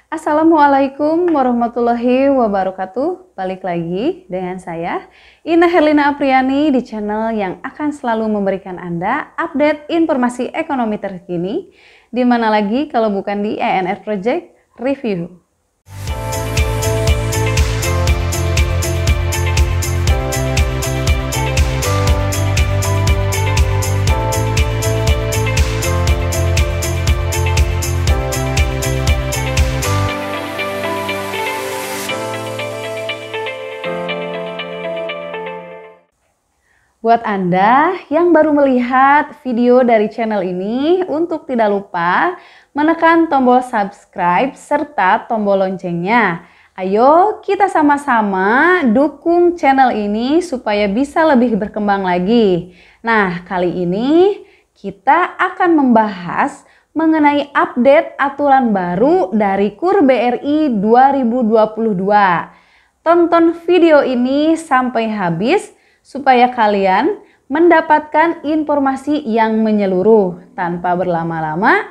Assalamualaikum warahmatullahi wabarakatuh. Balik lagi dengan saya, Ina Herlina Apriani di channel yang akan selalu memberikan Anda update informasi ekonomi terkini. Di mana lagi kalau bukan di ENR Project Review. Buat Anda yang baru melihat video dari channel ini, untuk tidak lupa menekan tombol subscribe serta tombol loncengnya. Ayo kita sama-sama dukung channel ini supaya bisa lebih berkembang lagi. Nah, kali ini kita akan membahas mengenai update aturan baru dari KUR BRI 2022. Tonton video ini sampai habis supaya kalian mendapatkan informasi yang menyeluruh. Tanpa berlama-lama,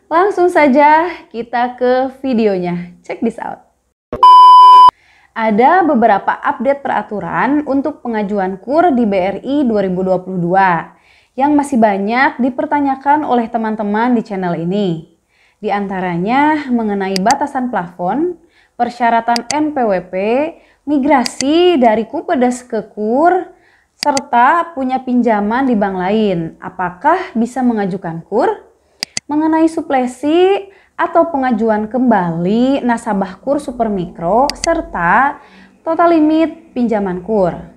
langsung saja kita ke videonya. Check this out. Ada beberapa update peraturan untuk pengajuan KUR di BRI 2022 yang masih banyak dipertanyakan oleh teman-teman di channel ini. Di antaranya mengenai batasan plafon, persyaratan NPWP, migrasi dari KUPEDES ke KUR, serta punya pinjaman di bank lain. Apakah bisa mengajukan KUR? Mengenai suplesi atau pengajuan kembali nasabah KUR super mikro, serta total limit pinjaman KUR.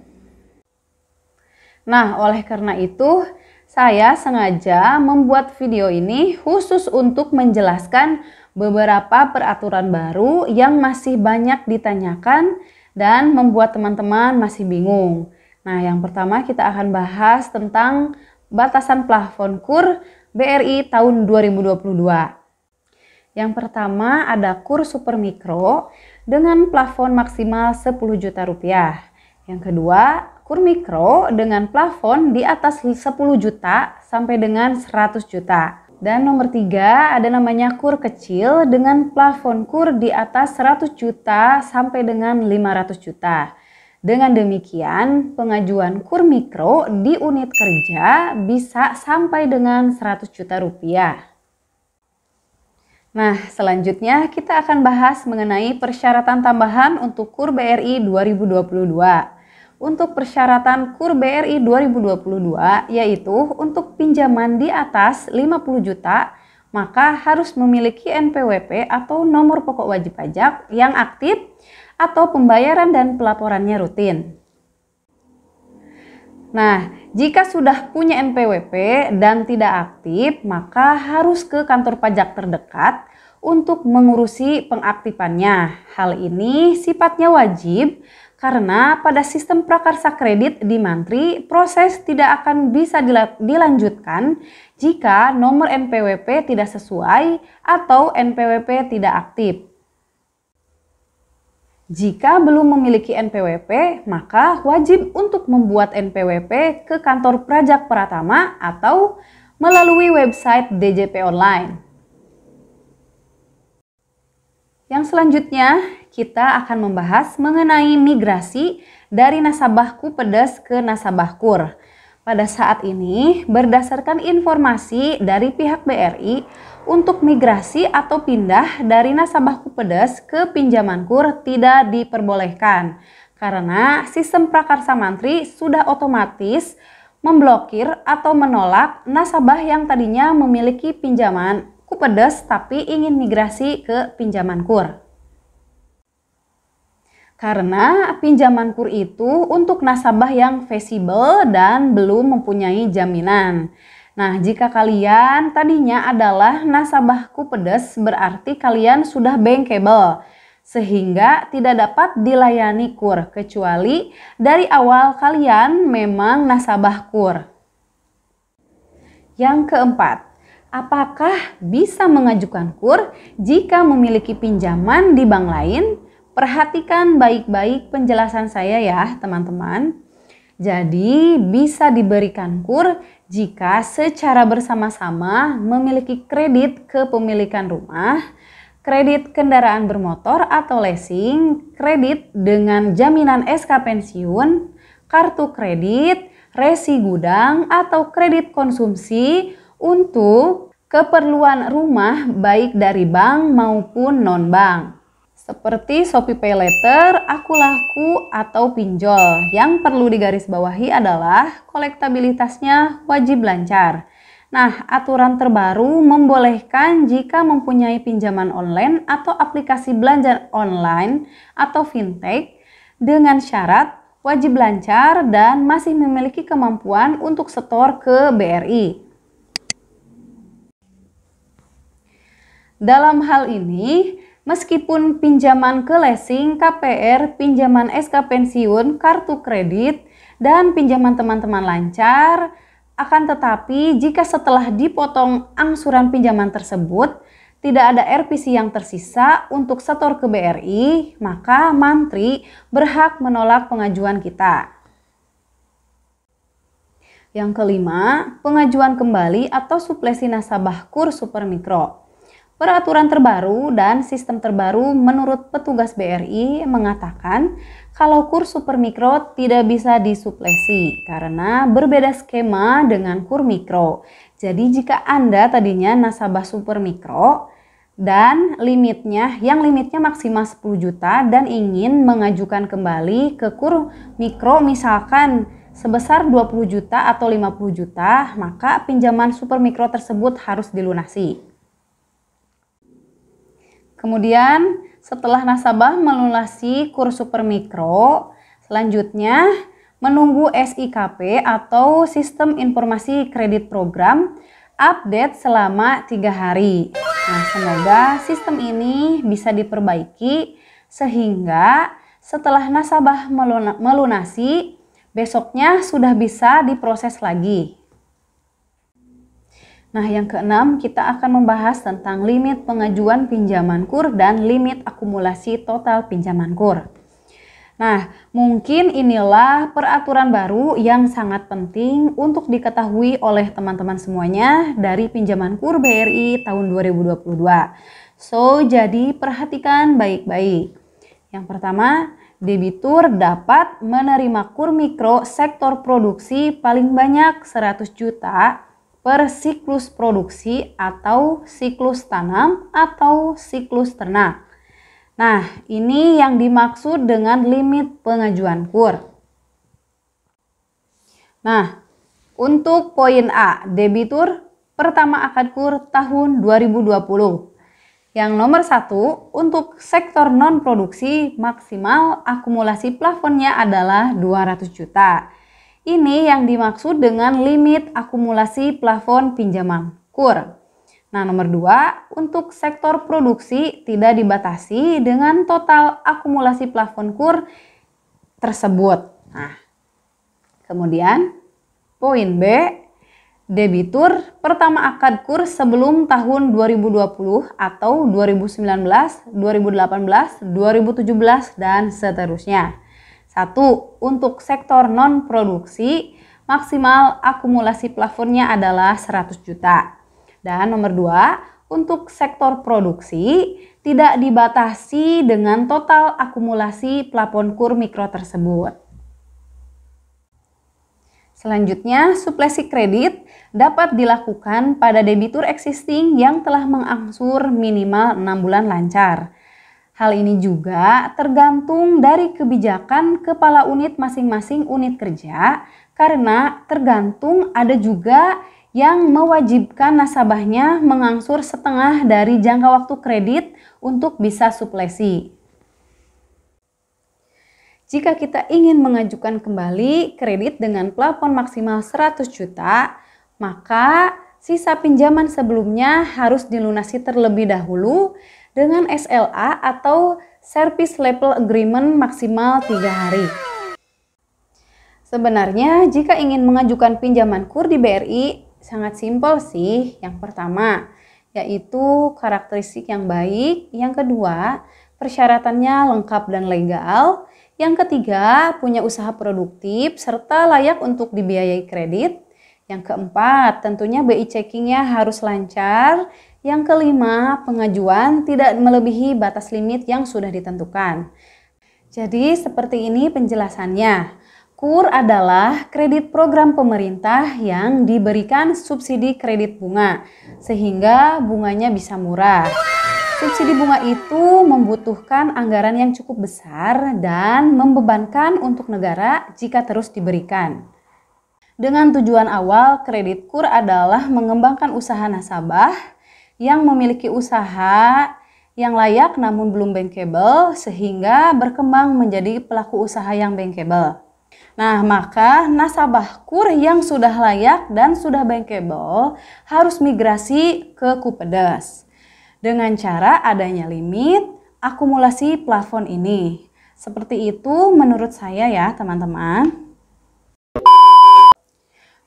Nah, oleh karena itu, saya sengaja membuat video ini khusus untuk menjelaskan beberapa peraturan baru yang masih banyak ditanyakan dan membuat teman-teman masih bingung. Nah, yang pertama kita akan bahas tentang batasan plafon KUR BRI tahun 2022. Yang pertama ada KUR super mikro dengan plafon maksimal 10 juta rupiah. Yang kedua, KUR mikro dengan plafon di atas 10 juta sampai dengan 100 juta. Dan nomor 3 ada namanya KUR kecil dengan plafon KUR di atas 100 juta sampai dengan 500 juta. Dengan demikian, pengajuan KUR mikro di unit kerja bisa sampai dengan 100 juta rupiah. Nah, selanjutnya kita akan bahas mengenai persyaratan tambahan untuk KUR BRI 2022. Untuk persyaratan KUR BRI 2022 yaitu untuk pinjaman di atas 50 juta, maka harus memiliki NPWP atau nomor pokok wajib pajak yang aktif atau pembayaran dan pelaporannya rutin. Nah, jika sudah punya NPWP dan tidak aktif, maka harus ke kantor pajak terdekat untuk mengurusi pengaktifannya. Hal ini sifatnya wajib karena pada sistem prakarsa kredit di Mantri, proses tidak akan bisa dilanjutkan jika nomor NPWP tidak sesuai atau NPWP tidak aktif. Jika belum memiliki NPWP, maka wajib untuk membuat NPWP ke kantor pajak Pratama atau melalui website DJP Online. Yang selanjutnya, kita akan membahas mengenai migrasi dari nasabah KUPEDES ke nasabah KUR. Pada saat ini, berdasarkan informasi dari pihak BRI, untuk migrasi atau pindah dari nasabah KUPEDES ke pinjaman KUR tidak diperbolehkan karena sistem prakarsa Mantri sudah otomatis memblokir atau menolak nasabah yang tadinya memiliki pinjaman KUPEDES tapi ingin migrasi ke pinjaman KUR. Karena pinjaman KUR itu untuk nasabah yang visible dan belum mempunyai jaminan. Nah, jika kalian tadinya adalah nasabah KUPEDES, berarti kalian sudah bankable, sehingga tidak dapat dilayani KUR, kecuali dari awal kalian memang nasabah KUR. Yang keempat, apakah bisa mengajukan KUR jika memiliki pinjaman di bank lain? Perhatikan baik-baik penjelasan saya ya, teman-teman. Jadi bisa diberikan KUR jika secara bersama-sama memiliki kredit kepemilikan rumah, kredit kendaraan bermotor atau leasing, kredit dengan jaminan SK pensiun, kartu kredit, resi gudang atau kredit konsumsi untuk keperluan rumah baik dari bank maupun non-bank. Seperti Shopee Pay Later, Aku Laku, atau pinjol. Yang perlu digarisbawahi adalah kolektabilitasnya wajib lancar. Nah, aturan terbaru membolehkan jika mempunyai pinjaman online atau aplikasi belanja online atau fintech dengan syarat wajib lancar dan masih memiliki kemampuan untuk setor ke BRI. Dalam hal ini, meskipun pinjaman ke leasing, KPR, pinjaman SK pensiun, kartu kredit, dan pinjaman teman-teman lancar, akan tetapi jika setelah dipotong angsuran pinjaman tersebut, tidak ada RPC yang tersisa untuk setor ke BRI, maka Mantri berhak menolak pengajuan kita. Yang kelima, pengajuan kembali atau suplesi nasabah KUR Supermikro. Peraturan terbaru dan sistem terbaru menurut petugas BRI mengatakan kalau KUR Supermikro tidak bisa disuplesi karena berbeda skema dengan KUR Mikro. Jadi jika Anda tadinya nasabah Supermikro dan yang limitnya maksimal 10 juta dan ingin mengajukan kembali ke KUR Mikro misalkan sebesar 20 juta atau 50 juta, maka pinjaman Supermikro tersebut harus dilunasi. Kemudian setelah nasabah melunasi KUR Supermikro, selanjutnya menunggu SIKP atau Sistem Informasi Kredit Program update selama 3 hari. Nah, semoga sistem ini bisa diperbaiki sehingga setelah nasabah melunasi, besoknya sudah bisa diproses lagi. Nah, yang keenam, kita akan membahas tentang limit pengajuan pinjaman KUR dan limit akumulasi total pinjaman KUR. Nah, mungkin inilah peraturan baru yang sangat penting untuk diketahui oleh teman-teman semuanya dari pinjaman KUR BRI tahun 2022. So, jadi perhatikan baik-baik. Yang pertama, debitur dapat menerima KUR Mikro sektor produksi paling banyak 100 juta per siklus produksi atau siklus tanam atau siklus ternak. Nah, ini yang dimaksud dengan limit pengajuan KUR. Nah, untuk poin A, debitur pertama akad KUR tahun 2020. Yang nomor 1, untuk sektor non-produksi maksimal akumulasi plafonnya adalah 200 juta. Ini yang dimaksud dengan limit akumulasi plafon pinjaman KUR. Nah, nomor 2, untuk sektor produksi tidak dibatasi dengan total akumulasi plafon KUR tersebut. Nah, kemudian poin B, debitur pertama akad KUR sebelum tahun 2020 atau 2019, 2018, 2017, dan seterusnya. 1. Untuk sektor non-produksi, maksimal akumulasi plafonnya adalah 100 juta. Dan nomor 2, untuk sektor produksi, tidak dibatasi dengan total akumulasi plafon KUR Mikro tersebut. Selanjutnya, suplesi kredit dapat dilakukan pada debitur existing yang telah mengangsur minimal 6 bulan lancar. Hal ini juga tergantung dari kebijakan kepala unit masing-masing unit kerja karena tergantung ada juga yang mewajibkan nasabahnya mengangsur setengah dari jangka waktu kredit untuk bisa suplesi. Jika kita ingin mengajukan kembali kredit dengan plafon maksimal 100 juta, maka sisa pinjaman sebelumnya harus dilunasi terlebih dahulu dengan SLA atau Service Level Agreement maksimal 3 hari. Sebenarnya jika ingin mengajukan pinjaman KUR di BRI sangat simpel sih. Yang pertama yaitu karakteristik yang baik, yang kedua persyaratannya lengkap dan legal, yang ketiga punya usaha produktif serta layak untuk dibiayai kredit, yang keempat tentunya BI checkingnya harus lancar, Yang kelima, pengajuan tidak melebihi batas limit yang sudah ditentukan. Jadi seperti ini penjelasannya. KUR adalah kredit program pemerintah yang diberikan subsidi kredit bunga, sehingga bunganya bisa murah. Subsidi bunga itu membutuhkan anggaran yang cukup besar dan membebankan untuk negara jika terus diberikan. Dengan tujuan awal, kredit KUR adalah mengembangkan usaha nasabah yang memiliki usaha yang layak namun belum bankable sehingga berkembang menjadi pelaku usaha yang bankable. Nah, maka nasabah KUR yang sudah layak dan sudah bankable harus migrasi ke Kupedes dengan cara adanya limit akumulasi plafon ini. Seperti itu menurut saya ya, teman-teman.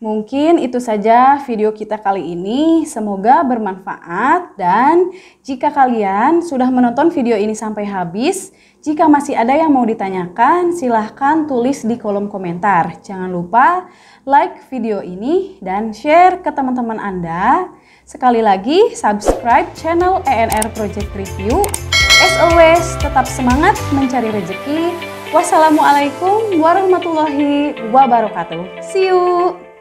Mungkin itu saja video kita kali ini, semoga bermanfaat dan jika kalian sudah menonton video ini sampai habis, jika masih ada yang mau ditanyakan silahkan tulis di kolom komentar. Jangan lupa like video ini dan share ke teman-teman Anda. Sekali lagi subscribe channel ENR Project Review. As always, tetap semangat mencari rezeki. Wassalamualaikum warahmatullahi wabarakatuh. See you!